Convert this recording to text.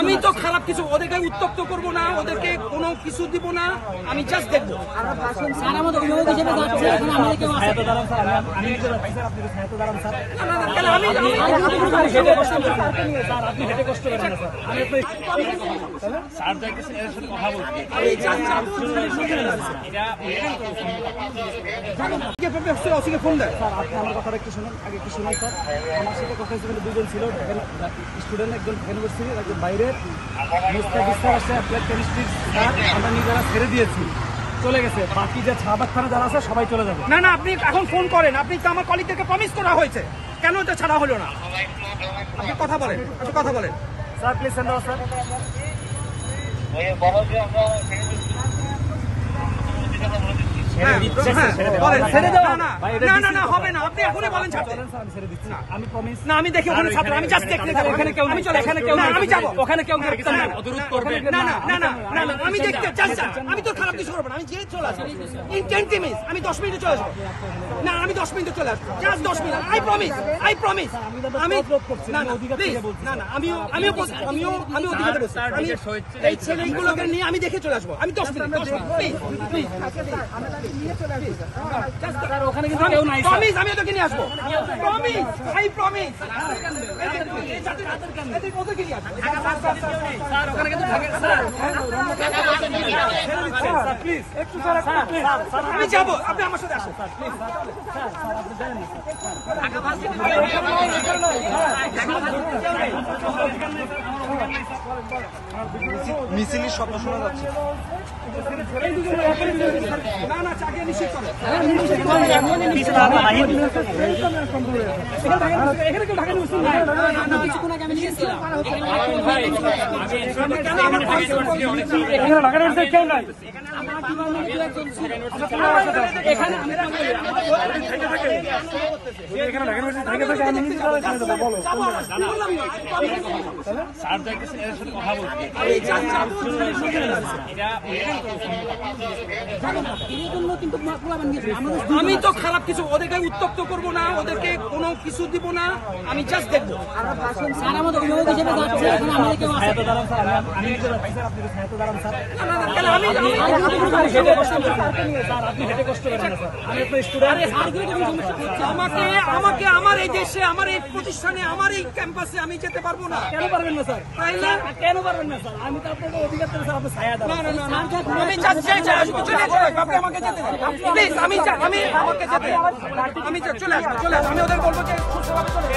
আমি তো খারাপ কিছু ওদেরকে উত্তপ্ত করবো না, ওদেরকে কোনো কিছু দিব না, আমি জাস্ট দেখবো। ফোন দেয় আমার কথা একটু শুনুন, আগে একটু শুনুন স্যার। আমার সাথে কথা হয়েছে দুজন ছিল, স্টুডেন্ট একজন ইউনিভার্সিটির, একজন বাইরের। মুস্তাফিজ স্যার আসছে অ্যাপ্লাইড কেমিস্ট্রি স্যার, আমরা নিজেরা ছেড়ে দিয়েছি, চলে গেছে। বাকি যে শাহবাগ থানা যারা আছে সবাই চলে যাবে। না না, আপনি এখন ফোন করেন, আপনি তো আমার কলিগদেরকে প্রমিস করা হয়েছে, কেন এটা ছাড়া হলো না? আপনি কথা বলেন, আপনি কথা বলেন sir, please send out sir. আমি দেখি ওখানে ছাত্র, আমি জাস্ট দেখতে যাবো, ওখানে কেউ আমি চলে, এখানে কেউ আমি যাবো, ওখানে কেউ না না না না না না, আমি দেখতে জাস্ট, আমি তো খারাপ কিছু করবো না, আমি যে চলে আসবো ইন 20 মিনিটস, আমি 10 মিনিটে চলে আসবো। না আমি 10 মিনিটে চলে আসবো, জাস্ট 10 মিনিট, আই প্রমিস আমি না না প্লিজ না না, আমিও অধিকার বলছি, আমি এই ছেলেগুলোকে নিয়ে আমি দেখে চলে আসবো, আমি 10 মিনিট প্লিজ প্লিজ ওখানে কিন্তু কেউ নাই, প্রমিস আমি ওদেরকে নিয়ে আসবো, প্রমিস আই প্রমিস। আমি যাবো, আপনি আমার সাথে আসেন মিছিলের শব্দ শোনা যাচ্ছে। না না, চাকরি নিশ্চিত করে আমি তো খারাপ কিছু ওদেরকে উত্তপ্ত করবো না, ওদেরকে কোনো কিছু দিব না, আমি জাস্ট দেখবো। আমাকে আমার এই দেশে, আমার এই প্রতিষ্ঠানে, আমার এই ক্যাম্পাসে আমি যেতে পারবো না। কেন পারবেন না স্যার? কেন পারবেন না স্যার? আমি তো আপনাকে অধিকার দেবো স্যার, আপনি ছায়া দেন। আমি আপনি আমাকে যেতে দেন প্লিজ, আমি আমাকে যেতে, আমি চলে আসবো, আমি ওদের বলবো যে সুস্থভাবে চলে